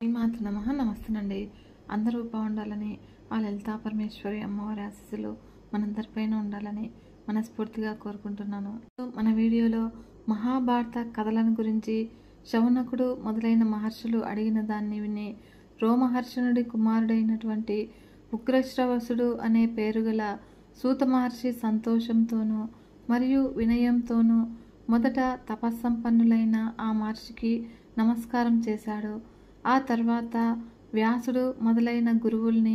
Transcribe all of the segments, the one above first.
శ్రీమాత నమః. నమస్తేనండి. అందరూ బాగుండాలని ఆ లలితా పరమేశ్వరి అమ్మవారి ఆశీస్సులు మనందరిపైన ఉండాలని మనస్ఫూర్తిగా కోరుకుంటున్నాను. మన వీడియోలో మహాభారత కథలను గురించి శౌనకుడు మొదలైన మహర్షులు అడిగిన దాన్ని విని రోమహర్షణుడి కుమారుడైనటువంటి ఉగ్రశ్రవసుడు అనే పేరుగల సూత మహర్షి సంతోషంతోనూ మరియు వినయంతోనూ మొదట తపస్సంపన్నులైన ఆ మహర్షికి నమస్కారం చేశాడు. ఆ తర్వాత వ్యాసుడు మొదలైన గురువుల్ని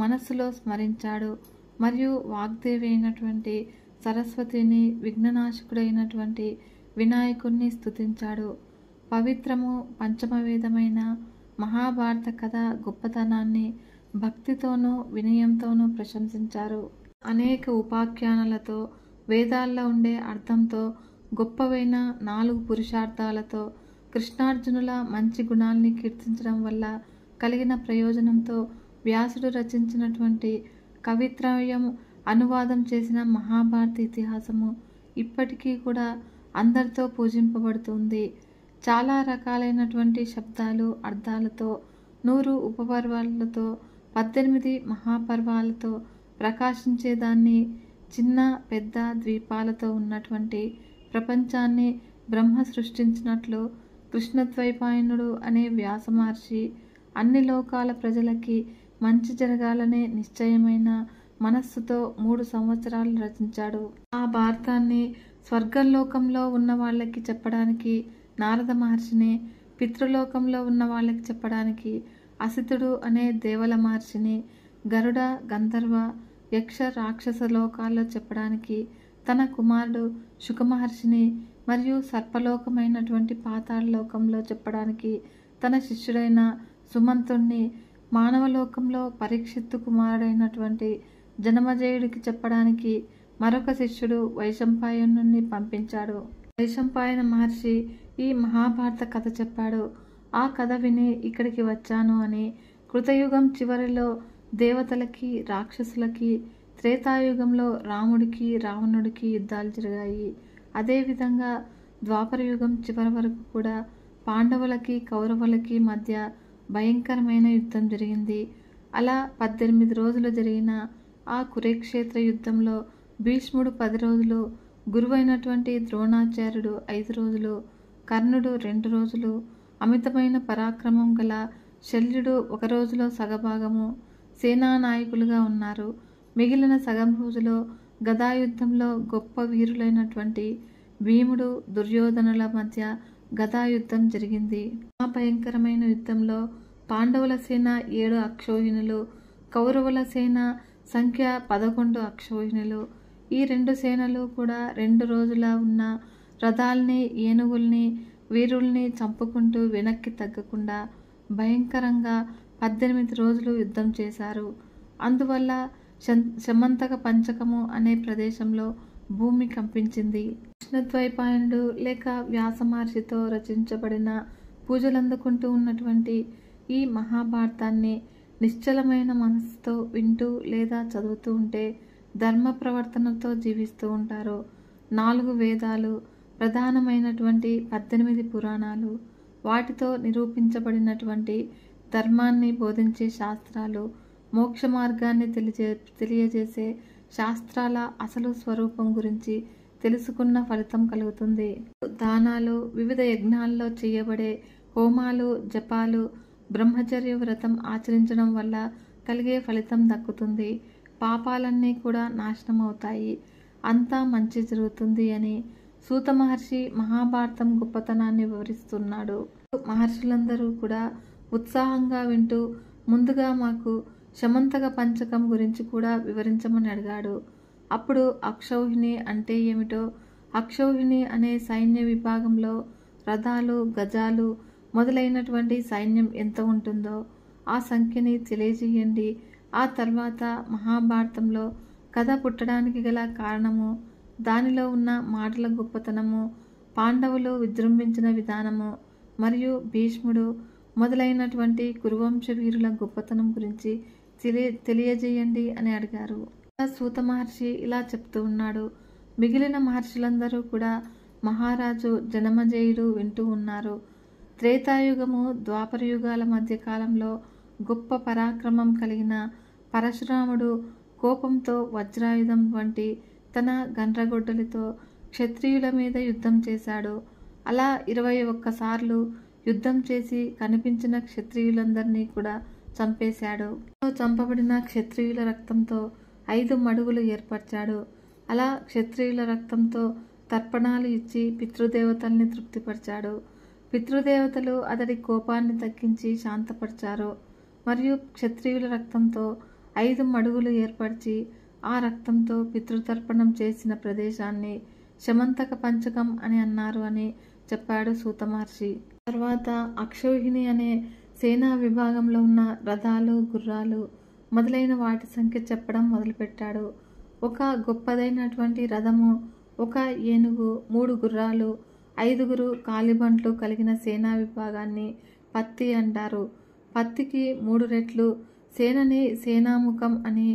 మనస్సులో స్మరించాడు మరియు వాగ్దేవి అయినటువంటి సరస్వతిని, విఘ్ననాశకుడైనటువంటి వినాయకుణ్ణి స్తుతించాడు. పవిత్రము పంచమవేదమైన మహాభారత కథ గొప్పతనాన్ని భక్తితోనూ వినయంతోనూ ప్రశంసించారు. అనేక ఉపాఖ్యానాలతో, వేదాల్లో ఉండే అర్థంతో, గొప్పవైన 4 పురుషార్థాలతో, కృష్ణార్జునుల మంచి గుణాల్ని కీర్తించడం వల్ల కలిగిన ప్రయోజనంతో వ్యాసుడు రచించినటువంటి కవిత్రయం అనువాదం చేసిన మహాభారత ఇతిహాసము ఇప్పటికీ కూడా అందరితో పూజింపబడుతుంది. చాలా రకాలైనటువంటి శబ్దాలు, అర్థాలతో, 100 ఉపపర్వాలతో, 18 మహాపర్వాలతో ప్రకాశించేదాన్ని, చిన్న పెద్ద ద్వీపాలతో ఉన్నటువంటి ప్రపంచాన్ని బ్రహ్మ సృష్టించినట్లు కృష్ణద్వైపాయనుడు అనే వ్యాస మహర్షి అన్ని లోకాల ప్రజలకి మంచి జరగాలనే నిశ్చయమైన మనస్సుతో 3 సంవత్సరాలు రచించాడు. ఆ భారతాన్ని స్వర్గలోకంలో ఉన్న వాళ్ళకి చెప్పడానికి నారద మహర్షిని, పితృలోకంలో ఉన్న వాళ్ళకి చెప్పడానికి అసితుడు అనే దేవల మహర్షిని, గరుడ, గంధర్వ, యక్ష, రాక్షస లోకాల్లో చెప్పడానికి తన కుమారుడు శుక మహర్షిని మరియు సర్పలోకమైనటువంటి పాతాళ లోకంలో చెప్పడానికి తన శిష్యుడైన సుమంతుణ్ణి, మానవలోకంలో పరీక్షిత్తు కుమారుడైనటువంటి జనమజయుడికి చెప్పడానికి మరొక శిష్యుడు వైశంపాయనుణ్ణి పంపించాడు. వైశంపాయన మహర్షి ఈ మహాభారత కథ చెప్పాడు. ఆ కథ విని ఇక్కడికి వచ్చాను అని. కృతయుగం చివరిలో దేవతలకి, రాక్షసులకి, త్రేతాయుగంలో రాముడికి, రావణుడికి యుద్ధాలు జరిగాయి. అదేవిధంగా ద్వాపరయుగం చివరి వరకు కూడా పాండవులకి, కౌరవులకి మధ్య భయంకరమైన యుద్ధం జరిగింది. అలా 18 రోజులు జరిగిన ఆ కురుక్షేత్ర యుద్ధంలో భీష్ముడు 10 రోజులు, గురువైనటువంటి ద్రోణాచార్యుడు 5 రోజులు, కర్ణుడు 2 రోజులు, అమితమైన పరాక్రమం గల శల్యుడు 1 రోజులో సగభాగము సేనానాయకులుగా ఉన్నారు. మిగిలిన సగం రోజులో గదాయుద్ధంలో గొప్ప వీరులైనటువంటి భీముడు, దుర్యోధనుల మధ్య గదాయుద్ధం జరిగింది. ఆ భయంకరమైన యుద్ధంలో పాండవుల సేన 7 అక్షౌహిణులు, కౌరవుల సేన సంఖ్య 11 అక్షౌహిణులు. ఈ 2 సేనలు కూడా 2 రోజుల ఉన్న రథాల్ని, ఏనుగుల్ని, వీరుల్ని చంపుకుంటూ వెనక్కి తగ్గకుండా భయంకరంగా 18 రోజులు యుద్ధం చేశారు. అందువల్ల శమంతక పంచకము అనే ప్రదేశంలో భూమి కంపించింది. కృష్ణద్వైపాయనుడు లేక వ్యాస మహర్షితో రచించబడిన, పూజలందుకుంటూ ఉన్నటువంటి ఈ మహాభారతాన్ని నిశ్చలమైన మనస్సుతో వింటూ లేదా చదువుతూ ఉంటే ధర్మ ప్రవర్తనతో జీవిస్తూ ఉంటారు. 4 వేదాలు, ప్రధానమైనటువంటి 18 పురాణాలు, వాటితో నిరూపించబడినటువంటి ధర్మాన్ని బోధించే శాస్త్రాలు, మోక్ష మార్గాన్ని తెలియజేసే శాస్త్రాల అసలు స్వరూపం గురించి తెలుసుకున్న ఫలితం కలుగుతుంది. దానాలు, వివిధ యజ్ఞాల్లో చేయబడే హోమాలు, జపాలు, బ్రహ్మచర్య వ్రతం ఆచరించడం వల్ల కలిగే ఫలితం దక్కుతుంది. పాపాలన్నీ కూడా నాశనం అవుతాయి. అంతా మంచి జరుగుతుంది అని సూత మహర్షి మహాభారతం గొప్పతనాన్ని వివరిస్తున్నాడు. మహర్షులందరూ కూడా ఉత్సాహంగా వింటూ ముందుగా మాకు శమంతక పంచకం గురించి కూడా వివరించమని అడిగాడు. అప్పుడు అక్షౌహిణి అంటే ఏమిటో, అక్షౌహిణి అనే సైన్య విభాగంలో రథాలు, గజాలు మొదలైనటువంటి సైన్యం ఎంత ఉంటుందో ఆ సంఖ్యని తెలియజేయండి. ఆ తర్వాత మహాభారతంలో కథ పుట్టడానికి గల కారణము, దానిలో ఉన్న మాటల గొప్పతనము, పాండవులు విజృంభించిన విధానము మరియు భీష్ముడు మొదలైనటువంటి కురువంశ వీరుల గొప్పతనం గురించి తెలియజేయండి అని అడిగారు. సూత మహర్షి ఇలా చెప్తూ ఉన్నాడు. మిగిలిన మహర్షులందరూ కూడా మహారాజు జనమజయుడు వింటూ ఉన్నారు. త్రేతాయుగము ద్వాపర యుగాల మధ్య కాలంలో గొప్ప పరాక్రమం కలిగిన పరశురాముడు కోపంతో వజ్రాయుధం వంటి తన గండ్రగొడ్డలితో క్షత్రియుల మీద యుద్ధం చేశాడు. అలా 21 సార్లు యుద్ధం చేసి కనిపించిన క్షత్రియులందరినీ కూడా చంపేశాడు. చంపబడిన క్షత్రియుల రక్తంతో 5 మడుగులు ఏర్పరిచాడు. అలా క్షత్రియుల రక్తంతో తర్పణాలు ఇచ్చి పితృదేవతల్ని తృప్తిపరిచాడు. పితృదేవతలు అతడి కోపాన్ని తగ్గించి శాంతపరిచారు. మరియు క్షత్రియుల రక్తంతో 5 మడుగులు ఏర్పరిచి ఆ రక్తంతో పితృతర్పణం చేసిన ప్రదేశాన్ని శమంతక పంచకం అని అన్నారు అని చెప్పాడు సూత మహర్షి. తర్వాత అక్షౌహిణి అనే సేనా విభాగంలో ఉన్న రథాలు, గుర్రాలు మొదలైన వాటి సంఖ్య చెప్పడం మొదలుపెట్టాడు. ఒక గొప్పదైనటువంటి రథము, 1 ఏనుగు, 3 గుర్రాలు, 5 కాలిబంట్లు కలిగిన సేనా విభాగాన్ని పత్తి అంటారు. పత్తికి 3 రెట్లు సేనని సేనాముఖం అని,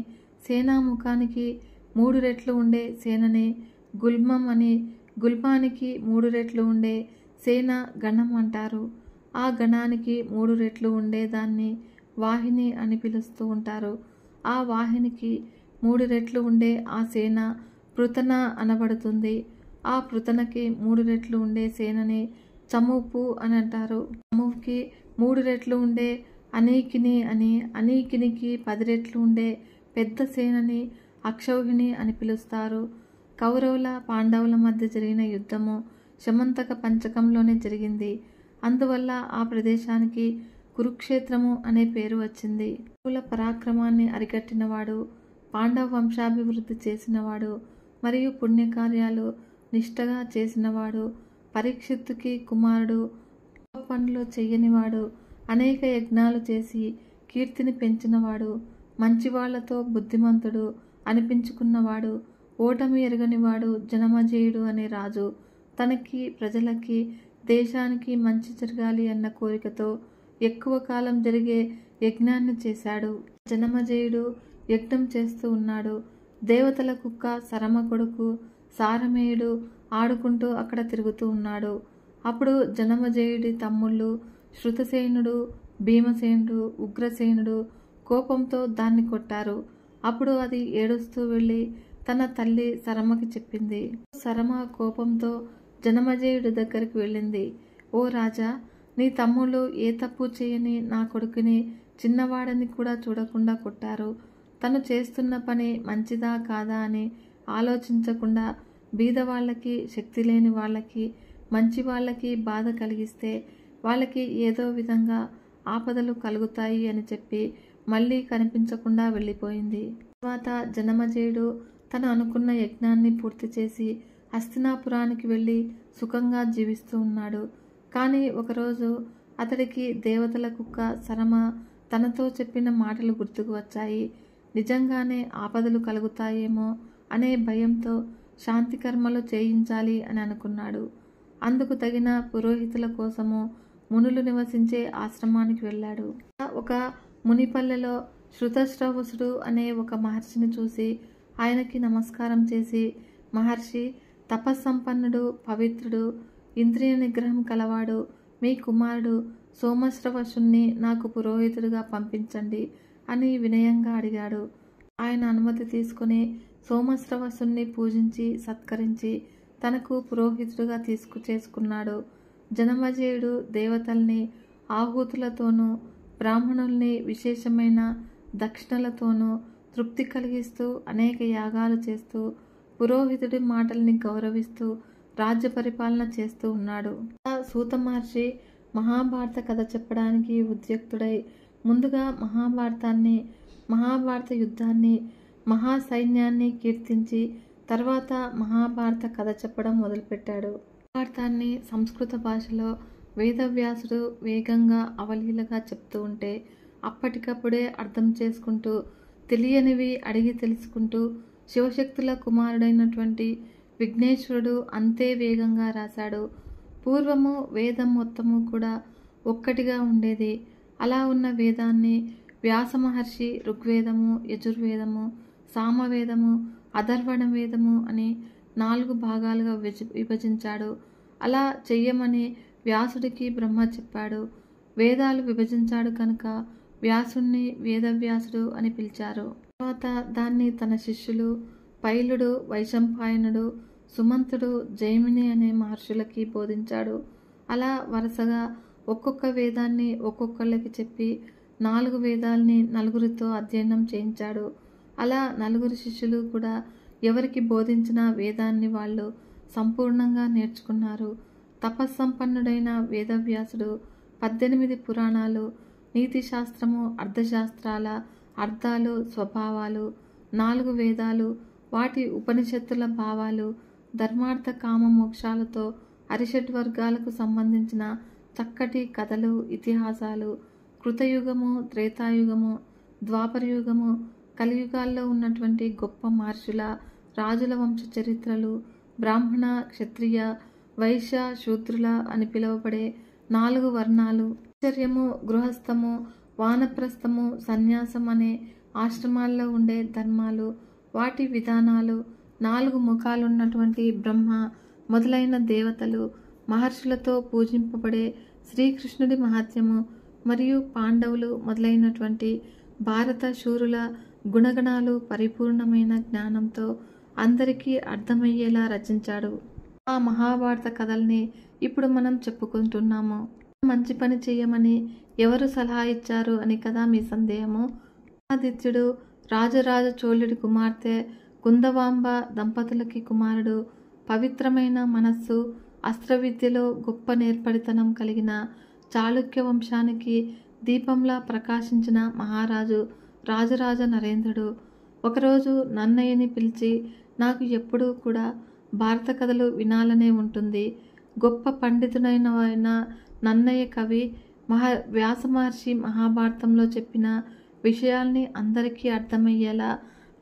సేనాముఖానికి 3 రెట్లు ఉండే సేనని గుల్మం అని, గుల్మానికి 3 రెట్లు ఉండే సేన గణం అంటారు. ఆ గణానికి 3 రెట్లు ఉండే దాన్ని వాహిని అని పిలుస్తూ ఉంటారు. ఆ వాహినికి 3 రెట్లు ఉండే ఆ సేన పృతన అనబడుతుంది. ఆ పృతనకి 3 రెట్లు ఉండే సేనని చమూపు అని అంటారు. చమూపుకి 3 రెట్లు ఉండే అనీకిని అని, అనీకినికి 10 రెట్లు ఉండే పెద్ద సేనని అక్షౌహిణి అని పిలుస్తారు. కౌరవుల పాండవుల మధ్య జరిగిన యుద్ధము శమంతక పంచకంలోనే జరిగింది. అందువల్ల ఆ ప్రదేశానికి కురుక్షేత్రము అనే పేరు వచ్చింది. కౌరవుల పరాక్రమాన్ని అరికట్టినవాడు, పాండవ వంశాభివృద్ధి చేసినవాడు, మరియు పుణ్యకార్యాలు నిష్ఠగా చేసినవాడు, పరీక్షిత్తుకి కుమారుడు, పనులు చెయ్యనివాడు, అనేక యజ్ఞాలు చేసి కీర్తిని పెంచినవాడు, మంచివాళ్లతో బుద్ధిమంతుడు అనిపించుకున్నవాడు, ఓటమి ఎరగనివాడు జనమజేయుడు అనే రాజు తనకి, ప్రజలకి, దేశానికి మంచి జరగాలి అన్న కోరికతో ఎక్కువ కాలం జరిగే యజ్ఞాన్ని చేశాడు. జనమజేయుడు యజ్ఞం చేస్తూ ఉన్నాడు. దేవతల కుక్క సరమ కొడుకు సారమేయుడు ఆడుకుంటూ అక్కడ తిరుగుతూ ఉన్నాడు. అప్పుడు జనమజేయుడి తమ్ముళ్ళు శృతసేనుడు, భీమసేనుడు, ఉగ్రసేనుడు కోపంతో దాన్ని కొట్టారు. అప్పుడు అది ఏడుస్తూ వెళ్ళి తన తల్లి సరమకి చెప్పింది. సరమ కోపంతో జనమజేయుడి దగ్గరికి వెళ్ళింది. ఓ రాజా, నీ తమ్ముళ్ళు ఏ తప్పు చేయని నా కొడుకుని, చిన్నవాడని కూడా చూడకుండా కొట్టారు. తను చేస్తున్న పని మంచిదా కాదా అని ఆలోచించకుండా బీదవాళ్ళకి, శక్తి లేని వాళ్ళకి, మంచి వాళ్ళకి బాధ కలిగిస్తే వాళ్ళకి ఏదో విధంగా ఆపదలు కలుగుతాయి అని చెప్పి మళ్ళీ కనిపించకుండా వెళ్ళిపోయింది. తర్వాత జనమజేయుడు తను అనుకున్న యజ్ఞాన్ని పూర్తి చేసి హస్తినాపురానికి వెళ్ళి సుఖంగా జీవిస్తూ ఉన్నాడు. కానీ ఒకరోజు అతడికి దేవతల కుక్క సరమ తనతో చెప్పిన మాటలు గుర్తుకు వచ్చాయి. నిజంగానే ఆపదలు కలుగుతాయేమో అనే భయంతో శాంతి కర్మలు చేయించాలి అని అనుకున్నాడు. అందుకు తగిన పురోహితుల కోసము మునులు నివసించే ఆశ్రమానికి వెళ్ళాడు. ఒక మునిపల్లెలో శృతశ్రవసుడు అనే ఒక మహర్షిని చూసి ఆయనకి నమస్కారం చేసి, మహర్షి, తపస్సంపన్నుడు, పవిత్రుడు, ఇంద్రియ నిగ్రహం కలవాడు మీ కుమారుడు సోమశ్రవసుణ్ణి నాకు పురోహితుడిగా పంపించండి అని వినయంగా అడిగాడు. ఆయన అనుమతి తీసుకుని సోమశ్రవసుణ్ణి పూజించి సత్కరించి తనకు పురోహితుడిగా చేసుకున్నాడు. జనమజేయుడు దేవతల్ని ఆహూతులతోనూ బ్రాహ్మణుల్ని విశేషమైన దక్షిణలతోనూ తృప్తి కలిగిస్తూ అనేక యాగాలు చేస్తూ పురోహితుడి మాటల్ని గౌరవిస్తూ రాజ్య పరిపాలన చేస్తూ ఉన్నాడు. సూత మహర్షి మహాభారత కథ చెప్పడానికి ఉద్యుక్తుడై ముందుగా మహాభారత యుద్ధాన్ని, మహాసైన్యాన్ని కీర్తించి తర్వాత మహాభారత కథ చెప్పడం మొదలుపెట్టాడు. మహాభారతాన్ని సంస్కృత భాషలో వేదవ్యాసుడు వేగంగా అవలీలగా చెప్తూ ఉంటే అప్పటికప్పుడే అర్థం చేసుకుంటూ, తెలియనివి అడిగి తెలుసుకుంటూ శివశక్తుల కుమారుడైనటువంటి విఘ్నేశ్వరుడు అంతే వేగంగా రాశాడు. పూర్వము వేదం మొత్తము కూడా ఒక్కటిగా ఉండేది. అలా ఉన్న వేదాన్ని వ్యాస మహర్షి ఋగ్వేదము, యజుర్వేదము, సామవేదము, అథర్వణ వేదము అని 4 భాగాలుగా విభజించాడు. అలా చెయ్యమని వ్యాసుడికి బ్రహ్మ చెప్పాడు. వేదాలు విభజించాడు కనుక వ్యాసుణ్ణి వేదవ్యాసుడు అని పిలిచారు. తర్వాత దాన్ని తన శిష్యులు పైలుడు, వైశంపాయనుడు, సుమంతుడు, జైమిని అనే మహర్షులకి బోధించాడు. అలా వరుసగా ఒక్కొక్క వేదాన్ని ఒక్కొక్కళ్ళకి చెప్పి 4 వేదాల్ని నలుగురితో అధ్యయనం చేయించాడు. అలా నలుగురు శిష్యులు కూడా ఎవరికి బోధించిన వేదాన్ని వాళ్ళు సంపూర్ణంగా నేర్చుకున్నారు. తపస్సంపన్నుడైన వేదవ్యాసుడు 18 పురాణాలు, నీతి శాస్త్రము, అర్థశాస్త్రాల అర్థాలు, స్వభావాలు, 4 వేదాలు, వాటి ఉపనిషత్తుల భావాలు, ధర్మార్థ కామ మోక్షాలతో అరిషడ్వర్గాలకు సంబంధించిన చక్కటి కథలు, ఇతిహాసాలు, కృతయుగము, త్రేతాయుగము, ద్వాపరయుగము, కలియుగాల్లో ఉన్నటువంటి గొప్ప మహర్షుల, రాజుల వంశ చరిత్రలు, బ్రాహ్మణ, క్షత్రియ, వైశ్య, శూద్రుల అని పిలువబడే 4 వర్ణాలు, ఆశ్చర్యము, గృహస్థము, వానప్రస్థము, సన్యాసం అనే ఆశ్రమాల్లో ఉండే ధర్మాలు, వాటి విధానాలు, 4 ముఖాలున్నటువంటి బ్రహ్మ మొదలైన దేవతలు, మహర్షులతో పూజింపబడే శ్రీకృష్ణుడి మహాత్మ్యము మరియు పాండవులు మొదలైనటువంటి భారత శూరుల గుణగణాలు పరిపూర్ణమైన జ్ఞానంతో అందరికీ అర్థమయ్యేలా రచించాడు. ఆ మహాభారత కథల్ని ఇప్పుడు మనం చెప్పుకుంటున్నాము. మంచి పని చేయమని ఎవరు సలహా ఇచ్చారు అని కదా మీ సందేహము. ఆదిత్యుడు రాజరాజ చోళుడి కుమార్తె కుందవాంబ దంపతులకి కుమారుడు, పవిత్రమైన మనస్సు, అస్త్ర విద్యలో గొప్ప నేర్పరితనం కలిగిన చాళుక్య వంశానికి దీపంలా ప్రకాశించిన మహారాజు రాజరాజ నరేంద్రుడు ఒకరోజు నన్నయ్యని పిలిచి, నాకు ఎప్పుడూ కూడా భారత కథలు వినాలనే ఉంటుంది. గొప్ప పండితుడైన నన్నయ్య కవి వ్యాస మహర్షి మహాభారతంలో చెప్పిన విషయాల్ని అందరికీ అర్థమయ్యేలా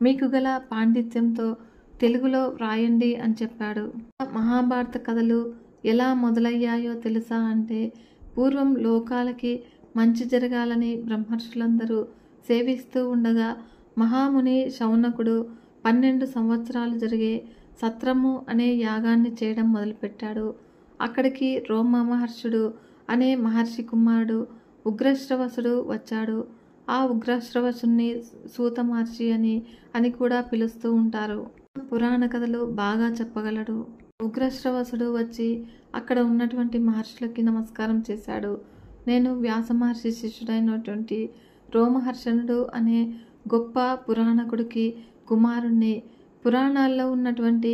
మీకు గల పాండిత్యంతో తెలుగులో వ్రాయండి అని చెప్పాడు. మహాభారత కథలు ఎలా మొదలయ్యాయో తెలుసా అంటే, పూర్వం లోకాలకి మంచి జరగాలని బ్రహ్మర్షులందరూ సేవిస్తూ ఉండగా మహాముని శౌనకుడు 12 సంవత్సరాలు జరిగే సత్రము అనే యాగాన్ని చేయడం మొదలుపెట్టాడు. అక్కడికి రోమ మహర్షుడు అనే మహర్షి కుమారుడు ఉగ్రశ్రవసుడు వచ్చాడు. ఆ ఉగ్రశ్రవసుని సూత మహర్షి అని కూడా పిలుస్తూ ఉంటారు. పురాణ కథలు బాగా చెప్పగలడు. ఉగ్రశ్రవసుడు వచ్చి అక్కడ ఉన్నటువంటి మహర్షులకి నమస్కారం చేశాడు. నేను వ్యాస మహర్షి శిష్యుడైనటువంటి రోమహర్షణుడు అనే గొప్ప పురాణకుడికి కుమారుణ్ణి. పురాణాల్లో ఉన్నటువంటి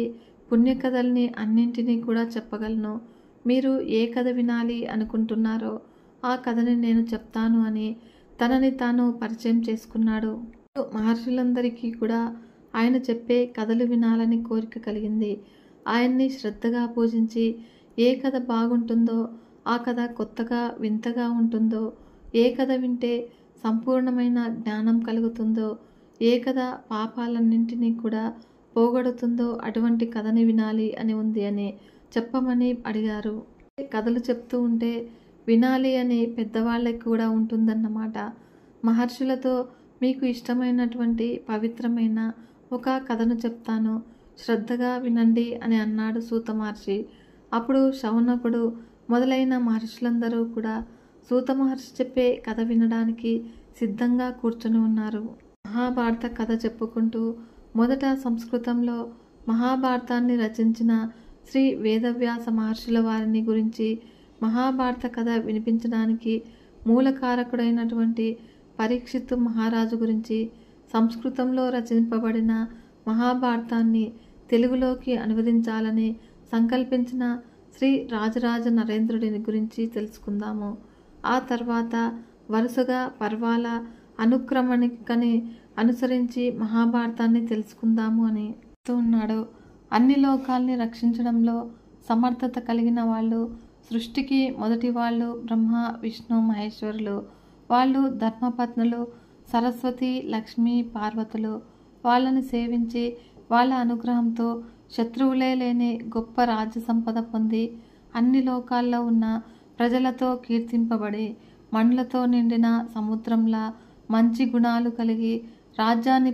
పుణ్యకథల్ని అన్నింటినీ కూడా చెప్పగలను. మీరు ఏ కథ వినాలి అనుకుంటున్నారో ఆ కథని నేను చెప్తాను అని తనని తాను పరిచయం చేసుకున్నాడు. మహర్షులందరికీ కూడా ఆయన చెప్పే కథలు వినాలని కోరిక కలిగింది. ఆయన్ని శ్రద్ధగా పూజించి ఏ కథ బాగుంటుందో, ఆ కథ కొత్తగా వింతగా ఉంటుందో, ఏ కథ వింటే సంపూర్ణమైన జ్ఞానం కలుగుతుందో, ఏ కథ పాపాలన్నింటినీ కూడా పోగొడుతుందో అటువంటి కథని వినాలి అని ఉంది అని చెప్పమని అడిగారు. కథలు చెప్తూ ఉంటే వినాలి అని పెద్దవాళ్ళకి కూడా ఉంటుందన్నమాట. మహర్షులతో మీకు ఇష్టమైనటువంటి పవిత్రమైన ఒక కథను చెప్తాను, శ్రద్ధగా వినండి అని అన్నాడు సూత మహర్షి. అప్పుడు శౌనకుడు మొదలైన మహర్షులందరూ కూడా సూత మహర్షి చెప్పే కథ వినడానికి సిద్ధంగా కూర్చొని ఉన్నారు. మహాభారత కథ చెప్పుకుంటూ మొదట సంస్కృతంలో మహాభారతాన్ని రచించిన శ్రీ వేదవ్యాస మహర్షుల వారిని గురించి, మహాభారత కథ వినిపించడానికి మూలకారకుడైనటువంటి పరీక్షిత్తు మహారాజు గురించి, సంస్కృతంలో రచింపబడిన మహాభారతాన్ని తెలుగులోకి అనువదించాలని సంకల్పించిన శ్రీ రాజరాజ నరేంద్రుడిని గురించి తెలుసుకుందాము. ఆ తర్వాత వరుసగా పర్వాల అనుక్రమణికని అనుసరించి మహాభారతాన్ని తెలుసుకుందాము అని ఉన్నాడు. అన్ని లోకాల్ని రక్షించడంలో సమర్థత కలిగిన వాళ్ళు, సృష్టికి మొదటి వాళ్ళు బ్రహ్మ, విష్ణు, మహేశ్వరులు. వాళ్ళు ధర్మపత్నులు, సరస్వతి, లక్ష్మి, పార్వతులు. వాళ్ళని సేవించి వాళ్ళ అనుగ్రహంతో శత్రువులే లేని గొప్ప రాజ్య సంపద పొంది అన్ని లోకాల్లో ఉన్న ప్రజలతో కీర్తింపబడి మండ్లతో నిండిన సముద్రంలా మంచి గుణాలు కలిగి రాజ్యాన్ని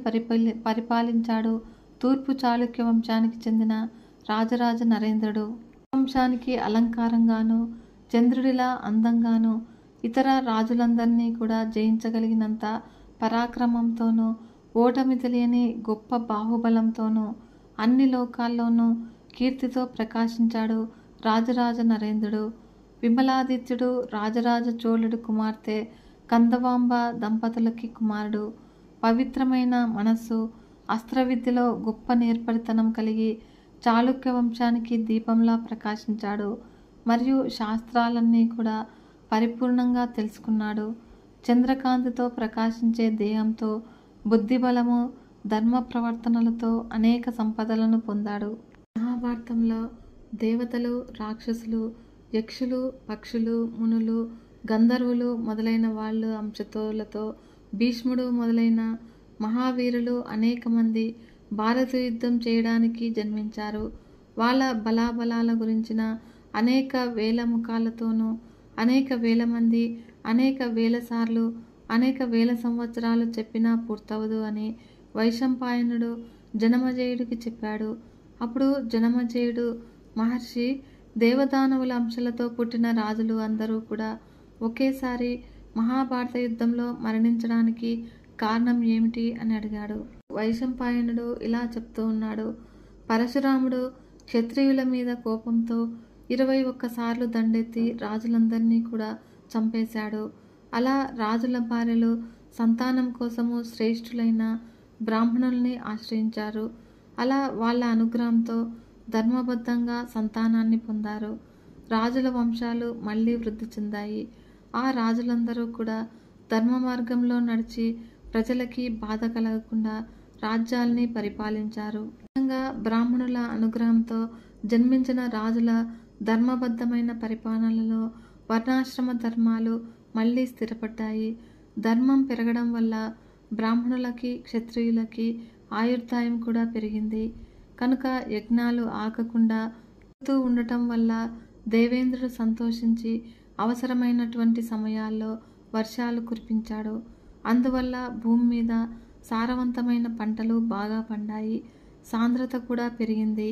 పరిపాలించాడు తూర్పు చాళుక్య వంశానికి చెందిన రాజరాజ నరేంద్రుడు. వంశానికి అలంకారంగాను చంద్రుడిలా అందంగాను, ఇతర రాజులందరినీ కూడా జయించగలిగినంత పరాక్రమంతోనూ, ఓటమి తెలియని గొప్ప బాహుబలంతోనూ అన్ని లోకాల్లోనూ కీర్తితో ప్రకాశించాడు రాజరాజ నరేంద్రుడు. విమలాదిత్యుడు రాజరాజ చోళుడి కుమార్తె కందవాంబ దంపతులకి కుమారుడు. పవిత్రమైన మనస్సు, అస్త్రవిద్యలో గొప్ప నేర్పరితనం కలిగి చాళుక్య వంశానికి దీపంలా ప్రకాశించాడు. మరియు శాస్త్రాలన్నీ కూడా పరిపూర్ణంగా తెలుసుకున్నాడు. చంద్రకాంతితో ప్రకాశించే దేహంతో, బుద్ధిబలము, ధర్మ ప్రవర్తనలతో అనేక సంపదలను పొందాడు. మహాభారతంలో దేవతలు, రాక్షసులు, యక్షులు, పక్షులు, మునులు, గంధర్వులు మొదలైన వాళ్ళు అంశతోలతో భీష్ముడు మొదలైన మహావీరులు అనేక మంది భారత యుద్ధం చేయడానికి జన్మించారు. వాళ్ళ బలాబలాల గురించిన అనేక వేల ముఖాలతోనూ, అనేక వేల మంది అనేక వేల సార్లు అనేక వేల సంవత్సరాలు చెప్పినా పూర్తవదు అని వైశంపాయనుడు జనమేజయుడికి చెప్పాడు. అప్పుడు జనమేజయుడు మహర్షి, దేవదానవుల అంశాలతో పుట్టిన రాజులు అందరూ కూడా ఒకేసారి మహాభారత యుద్ధంలో మరణించడానికి కారణం ఏమిటి అని అడిగాడు. వైశంపాయనుడు ఇలా చెప్తూ ఉన్నాడు. పరశురాముడు క్షత్రియుల మీద కోపంతో 21 సార్లు దండెత్తి రాజులందరినీ కూడా చంపేశాడు. అలా రాజుల భార్యలు సంతానం కోసము శ్రేష్ఠులైన బ్రాహ్మణుల్ని ఆశ్రయించారు. అలా వాళ్ళ అనుగ్రహంతో ధర్మబద్ధంగా సంతానాన్ని పొందారు. రాజుల వంశాలు మళ్ళీ వృద్ధి చెందాయి. ఆ రాజులందరూ కూడా ధర్మ మార్గంలో నడిచి ప్రజలకి బాధ కలగకుండా రాజ్యాల్ని పరిపాలించారు. ముఖ్యంగా బ్రాహ్మణుల అనుగ్రహంతో జన్మించిన రాజుల ధర్మబద్ధమైన పరిపాలనలో వర్ణాశ్రమ ధర్మాలు మళ్ళీ స్థిరపడ్డాయి. ధర్మం పెరగడం వల్ల బ్రాహ్మణులకి, క్షత్రియులకి ఆయుర్దాయం కూడా పెరిగింది. కనుక యజ్ఞాలు ఆగకుండా ఉండటం వల్ల దేవేంద్రుడు సంతోషించి అవసరమైనటువంటి సమయాల్లో వర్షాలు కురిపించాడు. అందువల్ల భూమి మీద సారవంతమైన పంటలు బాగా పండాయి. సాంద్రత కూడా పెరిగింది.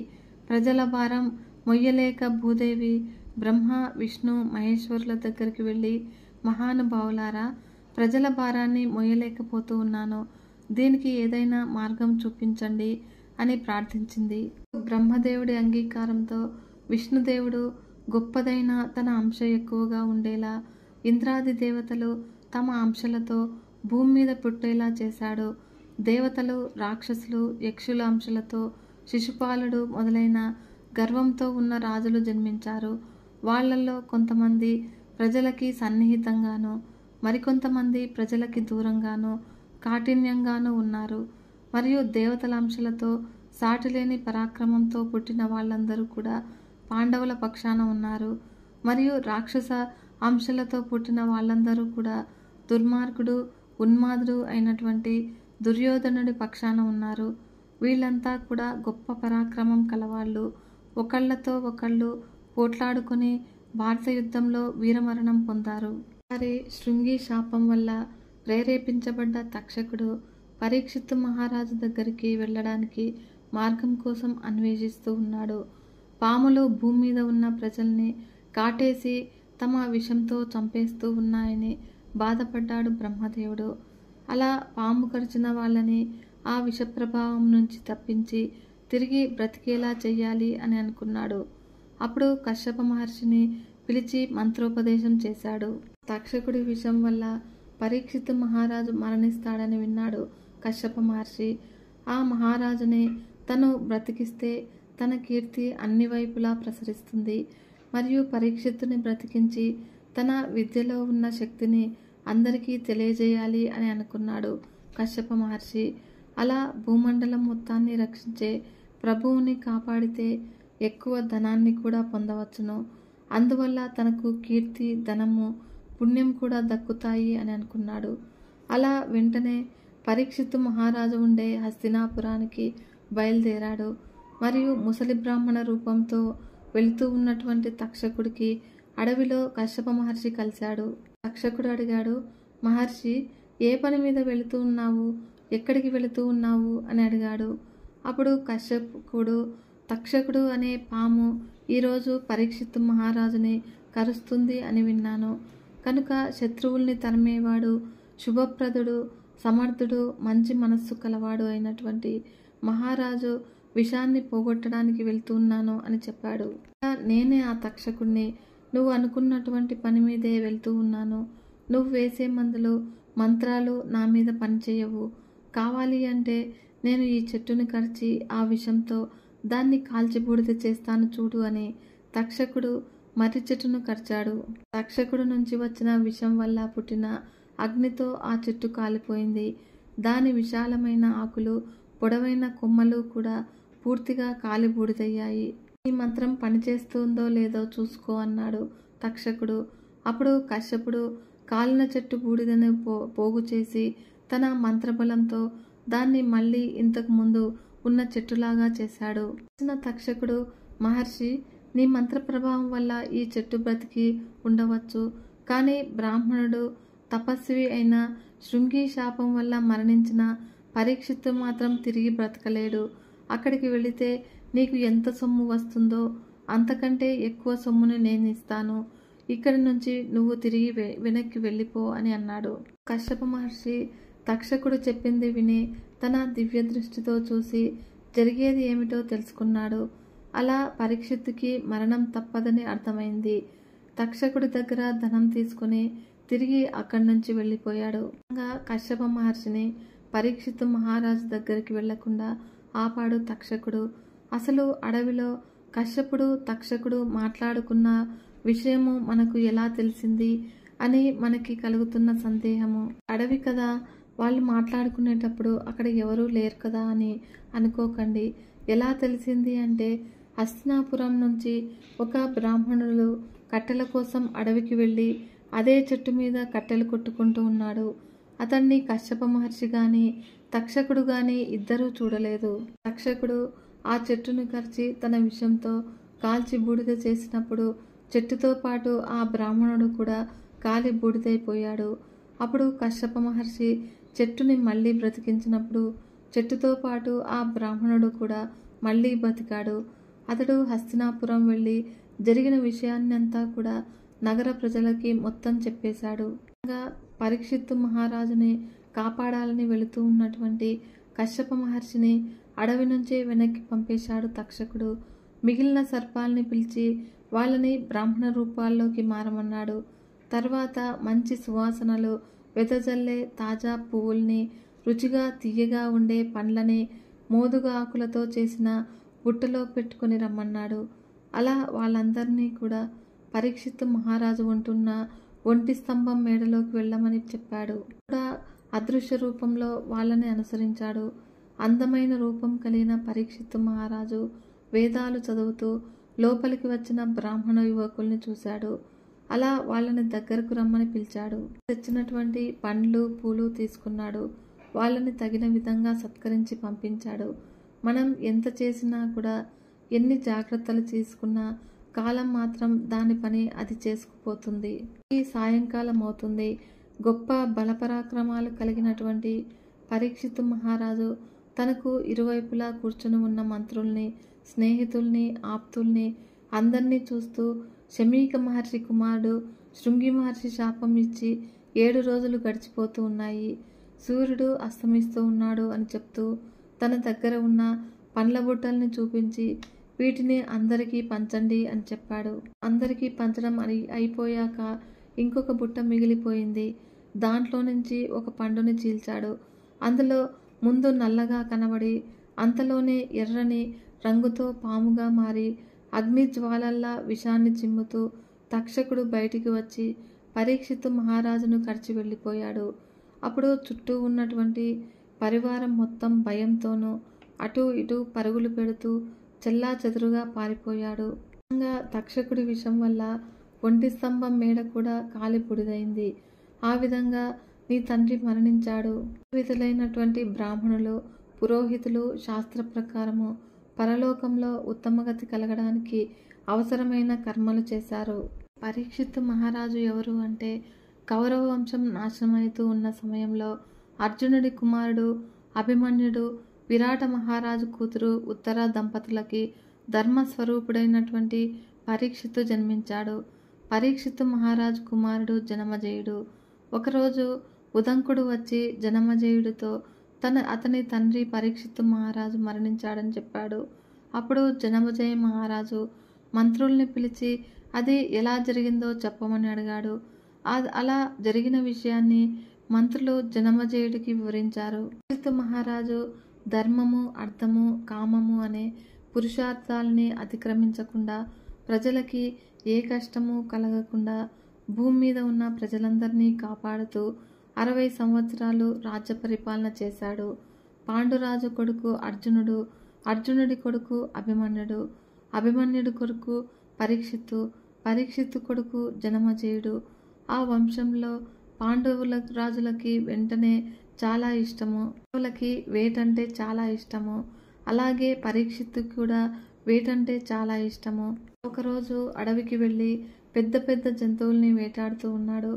ప్రజల భారం మొయ్యలేక భూదేవి బ్రహ్మ, విష్ణు, మహేశ్వరుల దగ్గరికి వెళ్ళి, మహానుభావులారా, ప్రజల భారాన్ని మొయ్యలేకపోతూ ఉన్నాను, దీనికి ఏదైనా మార్గం చూపించండి అని ప్రార్థించింది. బ్రహ్మదేవుడి అంగీకారంతో విష్ణుదేవుడు గొప్పదైన తన అంశ ఎక్కువగా ఉండేలా ఇంద్రాది దేవతలు తమ అంశలతో భూమి మీద పుట్టేలా చేశాడు. దేవతలు, రాక్షసులు, యక్షుల అంశలతో శిశుపాలుడు మొదలైన గర్వంతో ఉన్న రాజులు జన్మించారు. వాళ్ళల్లో కొంతమంది ప్రజలకి సన్నిహితంగానూ, మరికొంతమంది ప్రజలకి దూరంగానూ, కాఠిన్యంగానూ ఉన్నారు. మరియు దేవతల అంశలతో సాటిలేని పరాక్రమంతో పుట్టిన వాళ్ళందరూ కూడా పాండవుల పక్షాన ఉన్నారు. మరియు రాక్షస అంశలతో పుట్టిన వాళ్ళందరూ కూడా దుర్మార్గుడు, ఉన్మాదుడు అయినటువంటి దుర్యోధనుడి పక్షాన ఉన్నారు. వీళ్ళంతా కూడా గొప్ప పరాక్రమం కలవాళ్ళు. ఒకళ్ళతో ఒకళ్ళు పోట్లాడుకుని భారత యుద్ధంలో వీరమరణం పొందారు. వారి శృంగి శాపం వల్ల ప్రేరేపించబడ్డ తక్షకుడు పరీక్షిత్తు మహారాజు దగ్గరికి వెళ్ళడానికి మార్గం కోసం అన్వేషిస్తూ ఉన్నాడు. పాములు భూమి మీద ఉన్న ప్రజల్ని కాటేసి తమ విషంతో చంపేస్తూ ఉన్నాయని బాధపడ్డాడు బ్రహ్మదేవుడు. అలా పాము కరిచిన వాళ్ళని ఆ విష ప్రభావం నుంచి తప్పించి తిరిగి బ్రతికేలా చెయ్యాలి అని అనుకున్నాడు. అప్పుడు కశ్యప మహర్షిని పిలిచి మంత్రోపదేశం చేశాడు. తక్షకుడి విషం వల్ల పరీక్షిత్తు మహారాజు మరణిస్తాడని విన్నాడు కశ్యప మహర్షి. ఆ మహారాజుని తను బ్రతికిస్తే తన కీర్తి అన్ని వైపులా ప్రసరిస్తుంది. మరియు పరీక్షిత్తుని బ్రతికించి తన విద్యలో ఉన్న శక్తిని అందరికీ తెలియజేయాలి అని అనుకున్నాడు కశ్యప మహర్షి. అలా భూమండలం మొత్తాన్ని రక్షించే ప్రభువుని కాపాడితే ఎక్కువ ధనాన్ని కూడా పొందవచ్చును. అందువల్ల తనకు కీర్తి, ధనము, పుణ్యం కూడా దక్కుతాయి అని అనుకున్నాడు. అలా వెంటనే పరీక్షిత్తు మహారాజు ఉండే హస్తినాపురానికి బయలుదేరాడు. మరియు ముసలి బ్రాహ్మణ రూపంతో వెళుతూ ఉన్నటువంటి తక్షకుడికి అడవిలో కశ్యప మహర్షి కలిశాడు. తక్షకుడు అడిగాడు, మహర్షి, ఏ పని మీద వెళుతూ ఉన్నావు, ఎక్కడికి వెళుతూ ఉన్నావు అని అడిగాడు. అప్పుడు కశ్యపుడు, తక్షకుడు అనే పాము ఈరోజు పరీక్షిత్తు మహారాజుని కరుస్తుంది అని విన్నాను. కనుక శత్రువుల్ని తరిమేవాడు, శుభప్రదుడు, సమర్థుడు, మంచి మనస్సు కలవాడు అయినటువంటి మహారాజు విషాన్ని పోగొట్టడానికి వెళ్తున్నాను అని చెప్పాడు. నేనే ఆ తక్షకుణ్ణి. నువ్వు అనుకున్నటువంటి పని మీదే వెళ్తూ ఉన్నాను. నువ్వు వేసే మందులు, మంత్రాలు నా మీద పనిచేయవు. కావాలి అంటే నేను ఈ చెట్టుని కరిచి ఆ విషంతో దాన్ని కాల్చి బూడిద చేస్తాను చూడు అని తక్షకుడు మర్రి చెట్టును కరిచాడు. తక్షకుడు నుంచి వచ్చిన విషం వల్ల పుట్టిన అగ్నితో ఆ చెట్టు కాలిపోయింది. దాని విశాలమైన ఆకులు, పొడవైన కొమ్మలు కూడా పూర్తిగా కాలి బూడిదయ్యాయి. ఈ మంత్రం పనిచేస్తుందో లేదో చూసుకో అన్నాడు తక్షకుడు. అప్పుడు కశ్యపుడు కాలిన చెట్టు బూడిదను పోగు చేసి తన మంత్రబలంతో దాన్ని మళ్ళీ ఇంతకు ముందు ఉన్న చెట్టులాగా చేశాడు. తక్షకుడు, మహర్షి, నీ మంత్ర ప్రభావం వల్ల ఈ చెట్టు బ్రతికి ఉండవచ్చు. కానీ బ్రాహ్మణుడు, తపస్వి అయిన శృంగి శాపం వల్ల మరణించిన పరీక్షిత్తు మాత్రం తిరిగి బ్రతకలేడు. అక్కడికి వెళితే నీకు ఎంత సొమ్ము వస్తుందో అంతకంటే ఎక్కువ సొమ్ముని నేను ఇస్తాను. ఇక్కడి నుంచి నువ్వు తిరిగి వెనక్కి వెళ్ళిపో అని అన్నాడు. కశ్యప మహర్షి తక్షకుడు చెప్పింది విని తన దివ్య దృష్టితో చూసి జరిగేది ఏమిటో తెలుసుకున్నాడు. అలా పరీక్షిత్తుకి మరణం తప్పదని అర్థమైంది. తక్షకుడి దగ్గర ధనం తీసుకుని తిరిగి అక్కడి నుంచి వెళ్ళిపోయాడు. కశ్యప మహర్షిని పరీక్షిత్తు మహారాజు దగ్గరికి వెళ్లకుండా ఆపాడు తక్షకుడు. అసలు అడవిలో కశ్యపుడు, తక్షకుడు మాట్లాడుకున్న విషయము మనకు ఎలా తెలిసింది అని మనకి కలుగుతున్న సందేహము. అడవి కదా, వాళ్ళు మాట్లాడుకునేటప్పుడు అక్కడ ఎవరూ లేరు కదా అని అనుకోకండి. ఎలా తెలిసింది అంటే హస్తినాపురం నుంచి ఒక బ్రాహ్మణుడు కట్టెల కోసం అడవికి వెళ్ళి అదే చెట్టు మీద కట్టెలు కొట్టుకుంటూ ఉన్నాడు. అతన్ని కశ్యప మహర్షి గాని తక్షకుడు గాని ఇద్దరూ చూడలేదు. తక్షకుడు ఆ చెట్టును కరిచి తన విషంతో కాల్చి బూడిద చేసినప్పుడు చెట్టుతో పాటు ఆ బ్రాహ్మణుడు కూడా కాలి బూడిదైపోయాడు. అప్పుడు కశ్యప మహర్షి చెట్టుని మళ్ళీ బ్రతికించినప్పుడు చెట్టుతో పాటు ఆ బ్రాహ్మణుడు కూడా మళ్ళీ బతికాడు. అతడు హస్తినాపురం వెళ్ళి జరిగిన విషయాన్నంతా కూడా నగర ప్రజలకి మొత్తం చెప్పేశాడు. పరీక్షిత్తు మహారాజుని కాపాడాలని వెళుతూ ఉన్నటువంటి కశ్యప మహర్షిని అడవి నుంచే వెనక్కి పంపేశాడు తక్షకుడు. మిగిలిన సర్పాల్ని పిలిచి వాళ్ళని బ్రాహ్మణ రూపాల్లోకి మారమన్నాడు. తర్వాత మంచి సువాసనలు వెదజల్లే తాజా పువ్వుల్ని, రుచిగా తీయగా ఉండే పండ్లని మోదుగా ఆకులతో చేసిన బుట్టలో పెట్టుకుని రమ్మన్నాడు. అలా వాళ్ళందరినీ కూడా పరీక్షిత్తు మహారాజు ఉంటున్న ఒంటి స్తంభం మేడలోకి వెళ్ళమని చెప్పాడు. కూడా అదృశ్య రూపంలో వాళ్ళని అనుసరించాడు. అందమైన రూపం కలిగిన పరీక్షిత్తు మహారాజు వేదాలు చదువుతూ లోపలికి వచ్చిన బ్రాహ్మణ యువకుల్ని చూశాడు. అలా వాళ్ళని దగ్గరకు రమ్మని పిలిచాడు. తెచ్చినటువంటి పండ్లు, పూలు తీసుకున్నాడు. వాళ్ళని తగిన విధంగా సత్కరించి పంపించాడు. మనం ఎంత చేసినా కూడా, ఎన్ని జాగ్రత్తలు తీసుకున్నా కాలం మాత్రం దాని పని అది చేసుకుపోతుంది. ఈ సాయంకాలం అవుతుంది. గొప్ప బలపరాక్రమాలు కలిగినటువంటి పరీక్షిత్తు మహారాజు తనకు ఇరువైపులా కూర్చుని ఉన్న మంత్రుల్ని, స్నేహితుల్ని, ఆప్తుల్ని అందరినీ చూస్తూ శమీక మహర్షి కుమారుడు శృంగి మహర్షి శాపం ఇచ్చి 7 రోజులు గడిచిపోతూ ఉన్నాయి, సూర్యుడు అస్తమిస్తూ ఉన్నాడు అని చెప్తూ తన దగ్గర ఉన్న పండ్ల బుట్టల్ని చూపించి వీటిని అందరికీ పంచండి అని చెప్పాడు. అందరికీ పంచడం అయిపోయాక ఇంకొక బుట్ట మిగిలిపోయింది. దాంట్లో నుంచి ఒక పండుని చీల్చాడు. అందులో ముందు నల్లగా కనబడి అంతలోనే ఎర్రని రంగుతో పాముగా మారి అగ్ని జ్వాలల్లా విషాన్ని చిమ్ముతూ తక్షకుడు బయటికి వచ్చి పరీక్షిత్తు మహారాజును కరిచి వెళ్ళిపోయాడు. అప్పుడు చుట్టూ ఉన్నటువంటి పరివారం మొత్తం భయంతోనూ అటు ఇటు పరుగులు పెడుతూ చెల్లా చెదురుగా పారిపోయాడు. తక్షకుడి విషం వల్ల ఒంటి స్తంభం మేడ కూడా కాలి బూడిదైంది. ఆ విధంగా నీ తండ్రి మరణించాడు. విధులైనటువంటి బ్రాహ్మణులు, పురోహితులు శాస్త్ర ప్రకారము పరలోకంలో ఉత్తమగతి కలగడానికి అవసరమైన కర్మలు చేశారు. పరీక్షిత్తు మహారాజు ఎవరు అంటే కౌరవ వంశం నాశనమవుతూ ఉన్న సమయంలో అర్జునుడి కుమారుడు అభిమన్యుడు విరాట మహారాజు కూతురు ఉత్తర దంపతులకి ధర్మస్వరూపుడైనటువంటి పరీక్షిత్తు జన్మించాడు. పరీక్షిత్తు మహారాజు కుమారుడు జనమజయుడు. ఒకరోజు ఉదంకుడు వచ్చి జనమజయుడితో అతని తండ్రి పరీక్షిత్తు మహారాజు మరణించాడని చెప్పాడు. అప్పుడు జనమజయ మహారాజు మంత్రుల్ని పిలిచి అది ఎలా జరిగిందో చెప్పమని అడిగాడు. అలా జరిగిన విషయాన్ని మంత్రులు జనమజయుడికి వివరించారు. పరీక్షిత్తు మహారాజు ధర్మము, అర్థము, కామము అనే పురుషార్థాలని అతిక్రమించకుండా, ప్రజలకి ఏ కష్టము కలగకుండా భూమి మీద ఉన్న ప్రజలందరినీ కాపాడుతూ 60 సంవత్సరాలు రాజ్య పరిపాలన చేశాడు. పాండురాజు కొడుకు అర్జునుడు, అర్జునుడి కొడుకు అభిమన్యుడు, అభిమన్యుడి కొడుకు పరీక్షిత్తు, పరీక్షిత్తు కొడుకు జనమజయుడు. ఆ వంశంలో పాండవుల రాజులకి వెంటనే చాలా ఇష్టము, పాండవులకి వేటంటే చాలా ఇష్టము. అలాగే పరీక్షిత్తుకి కూడా వేటంటే చాలా ఇష్టము. ఒకరోజు అడవికి వెళ్ళి పెద్ద పెద్ద జంతువుల్ని వేటాడుతూ ఉన్నాడు.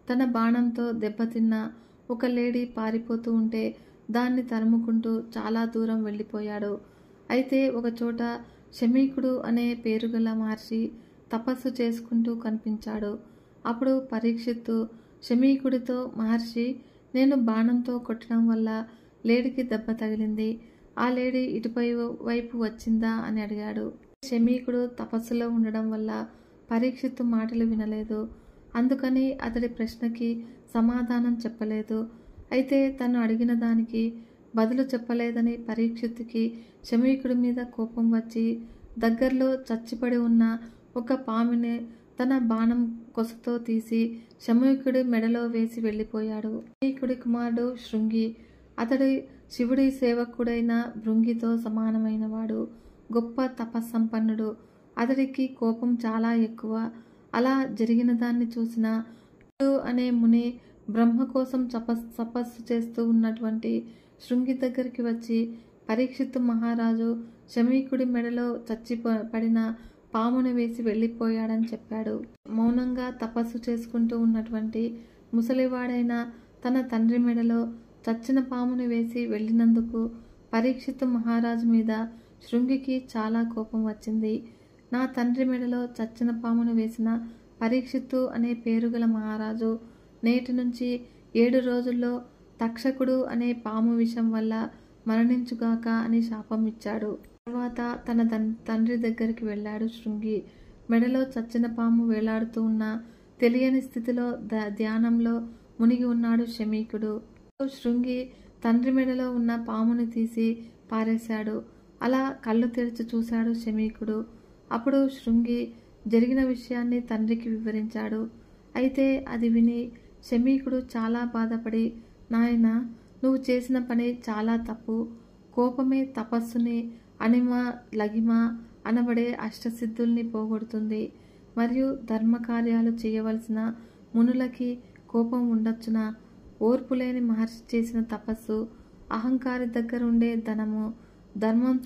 తన బాణంతో దెబ్బతిన్న ఒక లేడీ పారిపోతూ ఉంటే దాన్ని తరుముకుంటూ చాలా దూరం వెళ్ళిపోయాడు. అయితే ఒకచోట శమీకుడు అనే పేరుగల మహర్షి తపస్సు చేసుకుంటూ కనిపించాడు. అప్పుడు పరీక్షిత్తు శమీకుడితో, మహర్షి, నేను బాణంతో కొట్టడం వల్ల లేడీకి దెబ్బ తగిలింది. ఆ లేడీ ఇటుపై వైపు వచ్చిందా అని అడిగాడు. శమీకుడు తపస్సులో ఉండడం వల్ల పరీక్షిత్తు మాటలు వినలేదు. అందుకని అతడి ప్రశ్నకి సమాధానం చెప్పలేదు. అయితే తను అడిగిన దానికి బదులు చెప్పలేదని పరీక్షిత్తుకి శమీకుడి మీద కోపం వచ్చి దగ్గరలో చచ్చిపడి ఉన్న ఒక పాముని తన బాణం కొసతో తీసి శమీకుడి మెడలో వేసి వెళ్ళిపోయాడు. శమీకుడి కుమారుడు శృంగి. అతడి శివుడి సేవకుడైన భృంగితో సమానమైన వాడు. గొప్ప తపస్సంపన్నుడు. అతడికి కోపం చాలా ఎక్కువ. అలా జరిగిన దాన్ని చూసిన అనే ముని బ్రహ్మ కోసం తపస్సు చేస్తూ ఉన్నటువంటి శృంగి దగ్గరికి వచ్చి పరీక్షిత్తు మహారాజు శమీకుడి మెడలో పడిన పామును వేసి వెళ్ళిపోయాడని చెప్పాడు. మౌనంగా తపస్సు చేసుకుంటూ ఉన్నటువంటి ముసలివాడైన తన తండ్రి మెడలో చచ్చిన పామును వేసి వెళ్ళినందుకు పరీక్షిత్తు మహారాజు మీద శృంగికి చాలా కోపం వచ్చింది. నా తండ్రి మెడలో చచ్చిన పామును వేసిన పరీక్షిత్తు అనే పేరుగల మహారాజు నేటి నుంచి 7 రోజుల్లో తక్షకుడు అనే పాము విషం వల్ల మరణించుగాక అని శాపం ఇచ్చాడు. తర్వాత తన తండ్రి దగ్గరికి వెళ్ళాడు శృంగి. మెడలో చచ్చిన పాము వేలాడుతూ ఉన్న తెలియని స్థితిలో ధ్యానంలో మునిగి ఉన్నాడు శమీకుడు. శృంగి తండ్రి మెడలో ఉన్న పాముని తీసి పారేశాడు. అలా కళ్ళు తెరిచి చూశాడు శమీకుడు. అప్పుడు శృంగి జరిగిన విషయాన్ని తండ్రికి వివరించాడు. అయితే అది విని శమీకుడు చాలా బాధపడి, నాయనా, నువ్వు చేసిన పని చాలా తప్పు. కోపమే తపస్సుని, అణిమ, లగిమ అనబడే అష్టసిద్ధుల్ని పోగొడుతుంది. మరియు ధర్మకార్యాలు చేయవలసిన మునులకి కోపం ఉండొచ్చునా? ఓర్పు లేని మహర్షి చేసిన తపస్సు, అహంకారి దగ్గర ఉండే ధనము, ధర్మం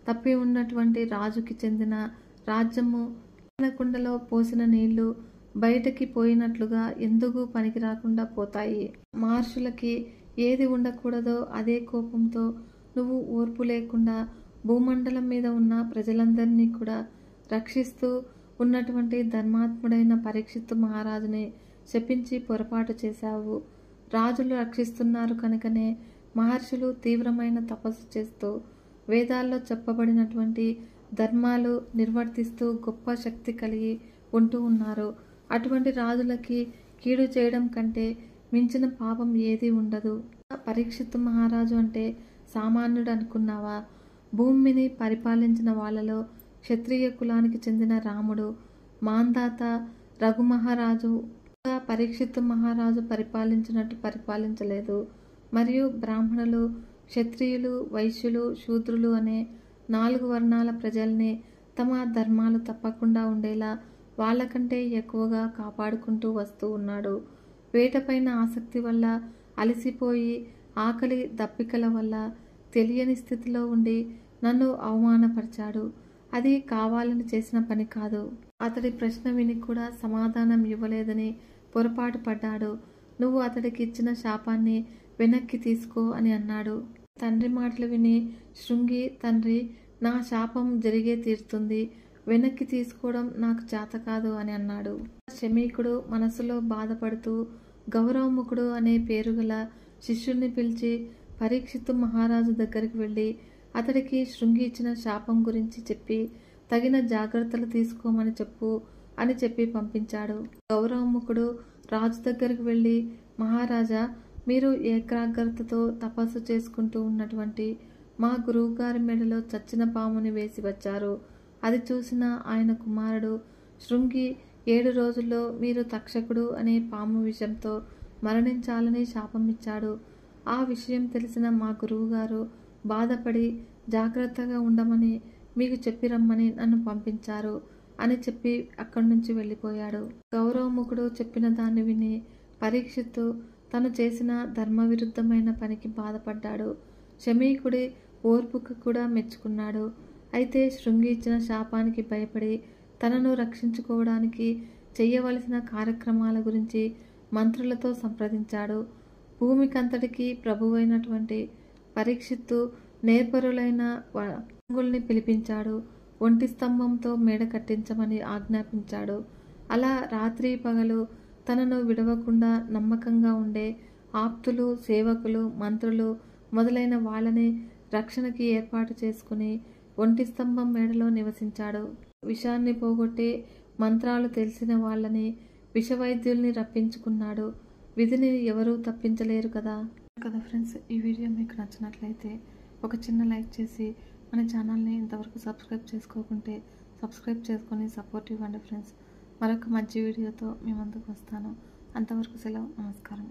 తప్పి ఉన్నటువంటి రాజుకి చెందిన రాజ్యము, కుండలో పోసిన నీళ్లు బయటకి పోయినట్లుగా ఎందుకు పనికి రాకుండా పోతాయి. మహర్షులకి ఏది ఉండకూడదో అదే కోపంతో నువ్వు ఓర్పు లేకుండా భూమండలం మీద ఉన్న ప్రజలందరినీ కూడా రక్షిస్తూ ఉన్నటువంటి ధర్మాత్ముడైన పరీక్షిత్తు మహారాజుని శపించి పొరపాటు చేశావు. రాజులు రక్షిస్తున్నారు కనుకనే మహర్షులు తీవ్రమైన తపస్సు చేస్తూ వేదాల్లో చెప్పబడినటువంటి ధర్మాలు నిర్వర్తిస్తూ గొప్ప శక్తి కలిగి ఉంటూ ఉన్నారు. అటువంటి రాజులకి కీడు చేయడం కంటే మించిన పాపం ఏదీ ఉండదు. పరీక్షిత్తు మహారాజు అంటే సామాన్యుడు అనుకున్నావా? భూమిని పరిపాలించిన వాళ్ళలో క్షత్రియ కులానికి చెందిన రాముడు, మాంధాత రఘుమహారాజు పరీక్షిత్తు మహారాజు పరిపాలించినట్టు పరిపాలించలేదు. మరియు బ్రాహ్మణులు, క్షత్రియులు, వైశ్యులు, శూద్రులు అనే 4 వర్ణాల ప్రజల్ని తమ ధర్మాలు తప్పకుండా ఉండేలా వాళ్ళకంటే ఎక్కువగా కాపాడుకుంటూ వస్తూ ఉన్నాడు. వేటపైన ఆసక్తి వల్ల అలసిపోయి ఆకలి దప్పికల వల్ల తెలియని స్థితిలో ఉండి నన్ను అవమానపరిచాడు. అది కావాలని చేసిన పని కాదు. అతడి ప్రశ్న విని కూడా సమాధానం ఇవ్వలేదని పొరపాటు పడ్డాడు. నువ్వు అతడికి ఇచ్చిన శాపాన్ని వెనక్కి తీసుకో అని అన్నాడు. తండ్రి మాటలు విని శృంగి, తండ్రి, నా శాపం జరిగే తీరుతుంది. వెనక్కి తీసుకోవడం నాకు చేత కాదు అని అన్నాడు. శమీకుడు మనసులో బాధపడుతూ గౌరవముఖుడు అనే పేరు గల శిష్యుడిని పిలిచి పరీక్షిత్తు మహారాజు దగ్గరికి వెళ్ళి అతడికి శృంగి ఇచ్చిన శాపం గురించి చెప్పి తగిన జాగ్రత్తలు తీసుకోమని చెప్పు అని చెప్పి పంపించాడు. గౌరవముఖుడు రాజు దగ్గరికి వెళ్ళి, మహారాజా, మీరు ఏకాగ్రతతో తపస్సు చేసుకుంటూ ఉన్నటువంటి మా గురువుగారి మెడలో చచ్చిన పాముని వేసి వచ్చారు. అది చూసిన ఆయన కుమారుడు శృంగి 7 రోజుల్లో మీరు తక్షకుడు అనే పాము విషంతో మరణించాలని శాపమిచ్చాడు. ఆ విషయం తెలిసిన మా గురువుగారు బాధపడి జాగ్రత్తగా ఉండమని మీకు చెప్పి రమ్మని నన్ను పంపించారు అని చెప్పి అక్కడి నుంచి వెళ్ళిపోయాడు. గౌరవముఖుడు చెప్పిన దాన్ని విని పరీక్షిత్తు తను చేసిన ధర్మవిరుద్ధమైన పనికి బాధపడ్డాడు. శమీకుడి ఓర్పుకు కూడా మెచ్చుకున్నాడు. అయితే శృంగి ఇచ్చిన శాపానికి భయపడి తనను రక్షించుకోవడానికి చెయ్యవలసిన కార్యక్రమాల గురించి మంత్రులతో సంప్రదించాడు. భూమికంతటికి ప్రభువైనటువంటి పరీక్షిత్తు నేర్పరులైన వంగుల్ని పిలిపించాడు. ఒంటి స్తంభంతో మేడ కట్టించమని ఆజ్ఞాపించాడు. అలా రాత్రి పగలు తనను విడవకుండా నమ్మకంగా ఉండే ఆప్తులు, సేవకులు, మంత్రులు మొదలైన వాళ్ళని రక్షణకి ఏర్పాటు చేసుకుని ఒంటి స్తంభం మేడలో నివసించాడు. విషాన్ని పోగొట్టి మంత్రాలు తెలిసిన వాళ్ళని, విషవైద్యుల్ని రప్పించుకున్నాడు. విధిని ఎవరూ తప్పించలేరు కదా ఫ్రెండ్స్. ఈ వీడియో మీకు నచ్చినట్లయితే ఒక చిన్న లైక్ చేసి మన ఛానల్ని ఇంతవరకు సబ్స్క్రైబ్ చేసుకోకుంటే సబ్స్క్రైబ్ చేసుకొని సపోర్ట్ ఇవ్వండి ఫ్రెండ్స్. మరొక మంచి వీడియోతో మీ ముందుకు వస్తాను. అంతవరకు సెలవు. నమస్కారం.